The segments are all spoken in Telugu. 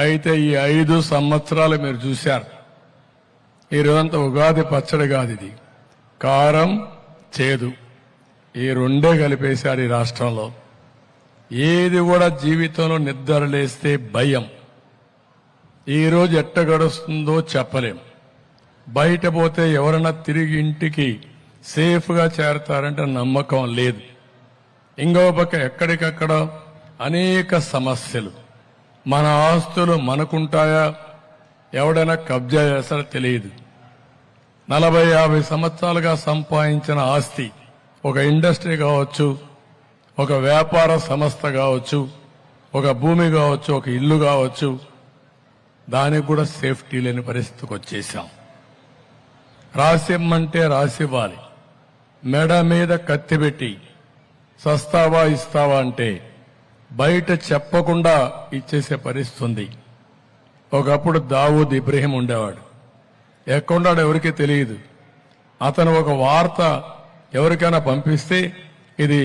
అయితే ఈ 5 సంవత్సరాలు మీరు చూశారు. ఈ రోజంతా ఉగాది పచ్చడి కాదు, ఇది కారం చేదు ఈ రెండే కలిపేశారు ఈ రాష్ట్రంలో. ఏది కూడా జీవితంలో నిద్ర లేస్తే భయం. ఈరోజు ఎట్ట గడుస్తుందో చెప్పలేం. బయట పోతే ఎవరైనా తిరిగి ఇంటికి సేఫ్గా చేరతారంటే నమ్మకం లేదు. ఇంకో పక్క ఎక్కడికక్కడ అనేక సమస్యలు. మన ఆస్తులు మనకుంటాయా, ఎవడైనా కబ్జా చేస్తారో తెలియదు. 40-50 సంవత్సరాలుగా సంపాదించిన ఆస్తి, ఒక ఇండస్ట్రీ కావచ్చు, ఒక వ్యాపార సంస్థ కావచ్చు, ఒక భూమి కావచ్చు, ఒక ఇల్లు కావచ్చు, దానికి కూడా సేఫ్టీ లేని పరిస్థితికి వచ్చేసాం. రాసిమ్మంటే రాసివ్వాలి, మెడ మీద కత్తి పెట్టి సస్తావా ఇస్తావా అంటే బయట చెప్పకుండా ఇచ్చేసే పరిస్థితి ఉంది. ఒకప్పుడు దావూద్ ఇబ్రహీం ఉండేవాడు. ఎక్కడున్నాడో ఎవరికీ తెలియదు. అతను ఒక వార్త ఎవరికైనా పంపిస్తే ఇది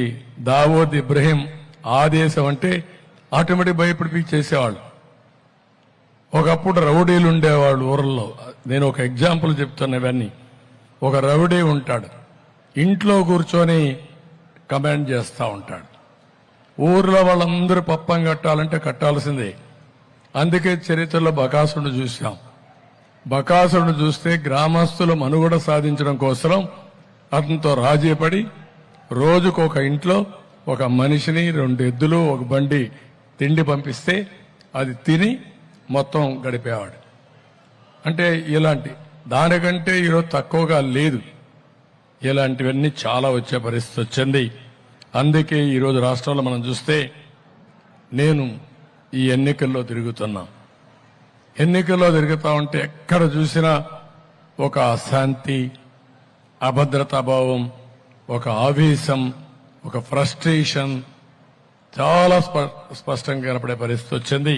దావూద్ ఇబ్రహీం ఆదేశం అంటే ఆటోమేటిక్ భయపడిపించేసేవాళ్ళు. ఒకప్పుడు రౌడీలు ఉండేవాళ్ళు ఊర్లలో. నేను ఒక ఎగ్జాంపుల్ చెప్తున్నా. ఇవన్నీ ఒక రౌడీ ఉంటాడు, ఇంట్లో కూర్చొని కమాండ్ చేస్తూ ఉంటాడు. ఊర్లో వాళ్ళందరూ పప్పం కట్టాలంటే కట్టాల్సిందే. అందుకే చరిత్రలో బకాసురుడు చూశాం. బకాసురుడు చూస్తే గ్రామస్తులు మనుగడ సాధించడం కోసం అతనితో రాజీపడి రోజుకు ఒక ఇంట్లో ఒక మనిషిని, 2 ఎద్దులు, ఒక బండి తిండి పంపిస్తే అది తిని మొత్తం గడిపేవాడు. అంటే ఇలాంటి దానికంటే ఈరోజు తక్కువగా లేదు. ఇలాంటివన్నీ చాలా వచ్చే పరిస్థితి వచ్చింది. అందుకే ఈరోజు రాష్ట్రంలో మనం చూస్తే నేను ఈ ఎన్నికల్లో తిరుగుతున్నా. ఎన్నికల్లో తిరుగుతా ఉంటే ఎక్కడ చూసినా ఒక అశాంతి, అభద్రతాభావం, ఒక ఆవేశం, ఒక ఫ్రస్ట్రేషన్ చాలా స్పష్టంగా కనపడే పరిస్థితి వచ్చింది.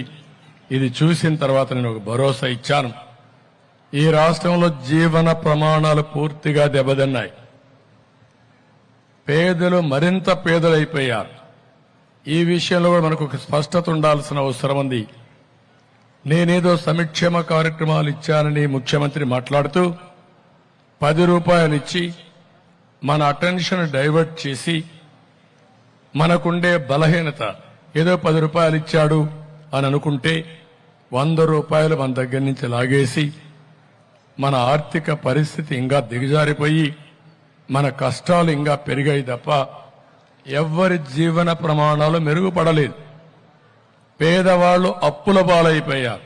ఇది చూసిన తర్వాత నేను ఒక భరోసా ఇచ్చాను. ఈ రాష్ట్రంలో జీవన ప్రమాణాలు పూర్తిగా దెబ్బతిన్నాయి. పేదలు మరింత పేదలైపోయారు. ఈ విషయంలో కూడా మనకు ఒక స్పష్టత ఉండాల్సిన అవసరం ఉంది. నేనేదో సంక్షేమ కార్యక్రమాలు ఇచ్చానని ముఖ్యమంత్రి మాట్లాడుతూ 10 రూపాయలు ఇచ్చి మన అటెన్షన్ డైవర్ట్ చేసి మనకుండే బలహీనత ఏదో 10 రూపాయలు ఇచ్చాడు అని అనుకుంటే 100 రూపాయలు మన దగ్గర నుంచి లాగేసి మన ఆర్థిక పరిస్థితి ఇంకా దిగజారిపోయి మన కష్టాలు ఇంకా పెరిగాయి తప్ప ఎవ్వరి జీవన ప్రమాణాలు మెరుగుపడలేదు. పేదవాళ్లు అప్పుల పాలైపోయారు.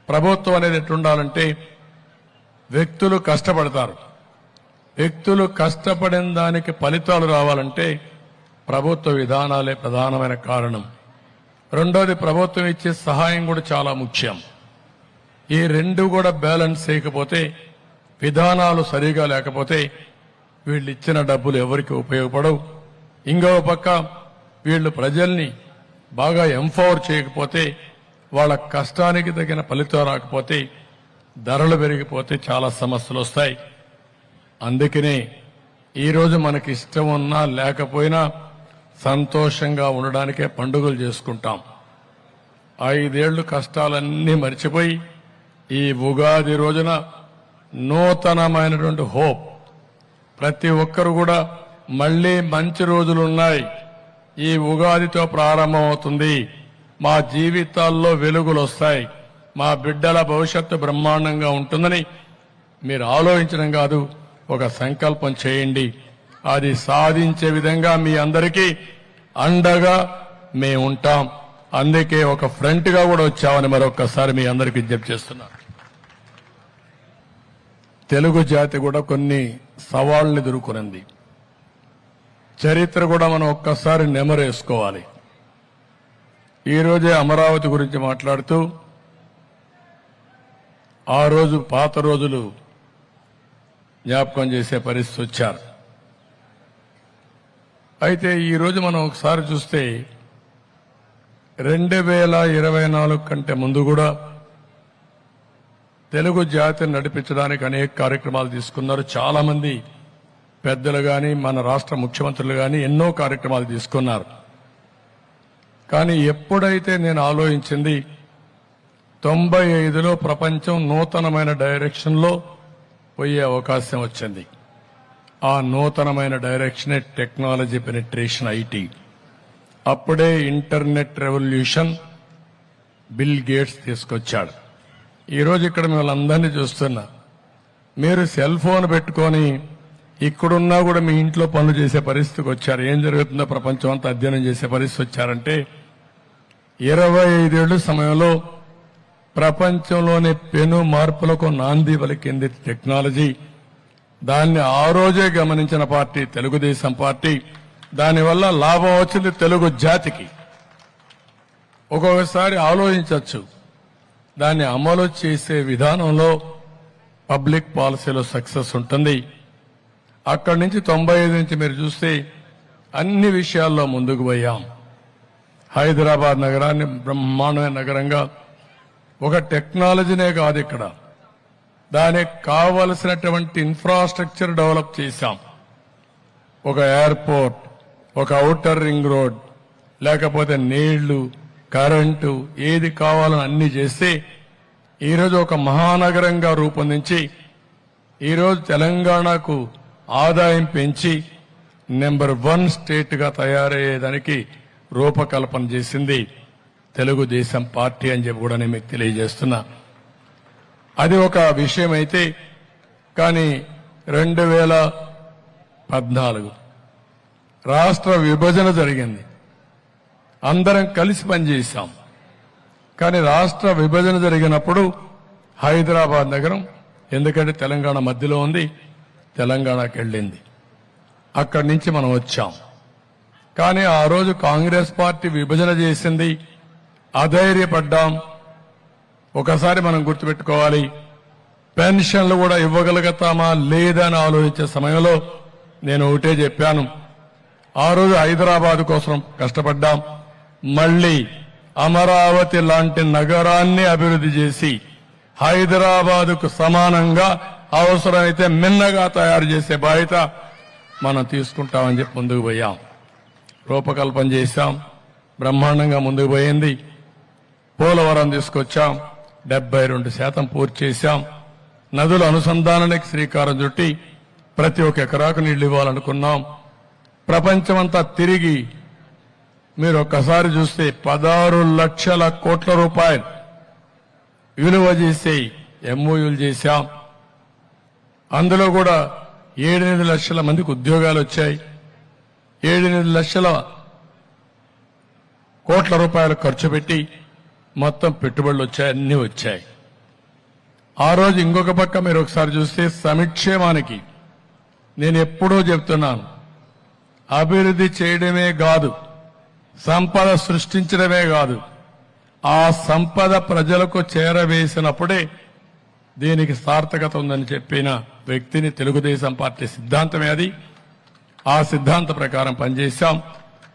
ప్రభుత్వం అనేది ఎట్లుండాలంటే వ్యక్తులు కష్టపడతారు. వ్యక్తులు కష్టపడిన దానికి ఫలితాలు రావాలంటే ప్రభుత్వ విధానాలే ప్రధానమైన కారణం. రెండోది, ప్రభుత్వం ఇచ్చే సహాయం కూడా చాలా ముఖ్యం. ఈ 2 కూడా బ్యాలెన్స్ చేయకపోతే, విధానాలు సరిగా లేకపోతే వీళ్ళు ఇచ్చిన డబ్బులు ఎవరికి ఉపయోగపడవు. ఇంకో పక్క వీళ్ళు ప్రజల్ని బాగా ఎంపవర్ చేయకపోతే, వాళ్ళ కష్టానికి తగిన ఫలితం రాకపోతే, ధరలు పెరిగిపోతే చాలా సమస్యలు వస్తాయి. అందుకనే ఈరోజు మనకి ఇష్టం ఉన్నా లేకపోయినా సంతోషంగా ఉండడానికే పండుగలు చేసుకుంటాం. 5 ఏళ్లు కష్టాలన్నీ మర్చిపోయి ఈ ఉగాది రోజున నూతనమైనటువంటి హోప్, ప్రతి ఒక్కరు కూడా మళ్లీ మంచి రోజులున్నాయి, ఈ ఉగాదితో ప్రారంభమవుతుంది, మా జీవితాల్లో వెలుగులు వస్తాయి, మా బిడ్డల భవిష్యత్తు బ్రహ్మాండంగా ఉంటుందని మీరు ఆలోచించడం కాదు, ఒక సంకల్పం చేయండి. అది సాధించే విధంగా మీ అందరికీ అండగా మేము ఉంటాం. అందుకే ఒక ఫ్రంట్ గా కూడా వచ్చామని మరొకసారి మీ అందరికీ విజ్ఞప్తి చేస్తున్నాను. తెలుగు జాతి కూడా కొన్ని సవాళ్లు ఎదుర్కొనింది. చరిత్ర కూడా మనం ఒక్కసారి నెమరేసుకోవాలి. ఈరోజే అమరావతి గురించి మాట్లాడుతూ ఆ రోజు పాత రోజులు జ్ఞాపకం చేసే పరిస్థితి వచ్చారు. అయితే ఈరోజు మనం ఒకసారి చూస్తే 2024 కంటే ముందు కూడా తెలుగు జాతిని నడిపించడానికి అనేక కార్యక్రమాలు తీసుకున్నారు. చాలా మంది పెద్దలు గాని, మన రాష్ట్ర ముఖ్యమంత్రులు గాని ఎన్నో కార్యక్రమాలు తీసుకున్నారు. కానీ ఎప్పుడైతే నేను ఆలోచించింది 95లో ప్రపంచం నూతనమైన డైరెక్షన్లో పోయే అవకాశం వచ్చింది. ఆ నూతనమైన డైరెక్షనే టెక్నాలజీ పెనిట్రేషన్, ఐటీ. అప్పుడే ఇంటర్నెట్ రెవల్యూషన్ బిల్ గేట్స్ తీసుకొచ్చాడు. ఈరోజు ఇక్కడ మిమ్మల్ని అందరినీ చూస్తున్నా. మీరు సెల్ ఫోన్ పెట్టుకొని ఇక్కడున్నా కూడా మీ ఇంట్లో పనులు చేసే పరిస్థితికి వచ్చారు. ఏం జరుగుతుందో ప్రపంచం అంతా అధ్యయనం చేసే పరిస్థితి వచ్చారంటే 25 ఏళ్ల సమయంలో ప్రపంచంలోని పెను మార్పులకు నాంది పలికింది టెక్నాలజీ. దాన్ని ఆ రోజే గమనించిన పార్టీ తెలుగుదేశం పార్టీ. దానివల్ల లాభం వచ్చింది తెలుగు జాతికి. ఒక్కొక్కసారి ఆలోచించవచ్చు, దాన్ని అమలు చేసే విధానంలో పబ్లిక్ పాలసీలో సక్సెస్ ఉంటుంది. అక్కడి నుంచి 95 నుంచి మీరు చూస్తే అన్ని విషయాల్లో ముందుకు పోయాం. హైదరాబాద్ నగరాన్ని బ్రహ్మాండమైన నగరంగా, ఒక టెక్నాలజీనే కాదు ఇక్కడ, దానికి కావలసినటువంటి ఇన్ఫ్రాస్ట్రక్చర్ డెవలప్ చేశాం. ఒక ఎయిర్పోర్ట్, ఒక ఔటర్ రింగ్ రోడ్, లేకపోతే నీళ్లు, కరెంటు, ఏది కావాలని అన్ని చేస్తే ఈరోజు ఒక మహానగరంగా రూపొందించి ఈరోజు తెలంగాణకు ఆదాయం పెంచి నెంబర్ 1 స్టేట్ గా తయారయ్యేదానికి రూపకల్పన చేసింది తెలుగుదేశం పార్టీ అని చెప్పి కూడా నేను మీకు తెలియజేస్తున్నా. అది ఒక విషయం అయితే, కానీ 2014 రాష్ట్ర విభజన జరిగింది. అందరం కలిసి పనిచేశాం. కానీ రాష్ట్ర విభజన జరిగినప్పుడు హైదరాబాద్ నగరం, ఎందుకంటే తెలంగాణ మధ్యలో ఉంది, తెలంగాణకి వెళ్ళింది. అక్కడి నుంచి మనం వచ్చాం. కానీ ఆ రోజు కాంగ్రెస్ పార్టీ విభజన చేసింది, అధైర్యపడ్డాం. ఒకసారి మనం గుర్తుపెట్టుకోవాలి, పెన్షన్లు కూడా ఇవ్వగలుగుతామా లేదా అని ఆలోచించే సమయంలో నేను ఒకటే చెప్పాను. ఆ రోజు హైదరాబాద్ కోసం కష్టపడ్డాం. మళ్లీ అమరావతి లాంటి నగరాన్ని అభివృద్ధి చేసి హైదరాబాదుకు సమానంగా అవసరమైతే మిన్నగా తయారు చేసే బాధ్యత మనం తీసుకుంటామని చెప్పి ముందుకు పోయాం. రూపకల్పన చేశాం. బ్రహ్మాండంగా ముందుకు పోయింది. పోలవరం తీసుకొచ్చాం. 72% పూర్తి చేశాం. నదుల అనుసంధానానికి శ్రీకారం చుట్టి ప్రతి ఒక్క ఎకరాకు నీళ్లు ఇవ్వాలనుకున్నాం. ప్రపంచమంతా తిరిగి మీరు ఒక్కసారి చూస్తే 16 లక్షల కోట్ల రూపాయలు విలువ చేసి ఎంఓయూలు చేశాం. అందులో కూడా 7-8 లక్షల మందికి ఉద్యోగాలు వచ్చాయి. 7-8 లక్షల కోట్ల రూపాయలు ఖర్చు పెట్టి మొత్తం పెట్టుబడులు వచ్చాయి, అన్ని వచ్చాయి. ఆ రోజు ఇంకొక పక్క మీరు ఒకసారి చూస్తే సంక్షేమానికి నేను ఎప్పుడూ చెప్తున్నాను, అభివృద్ధి చేయడమే కాదు, సంపద సృష్టించడమే కాదు, ఆ సంపద ప్రజలకు చేరవేసినప్పుడే దీనికి సార్థకత ఉందని చెప్పిన వ్యక్తిని తెలుగుదేశం పార్టీ సిద్ధాంతమే అది. ఆ సిద్ధాంత ప్రకారం పనిచేశాం.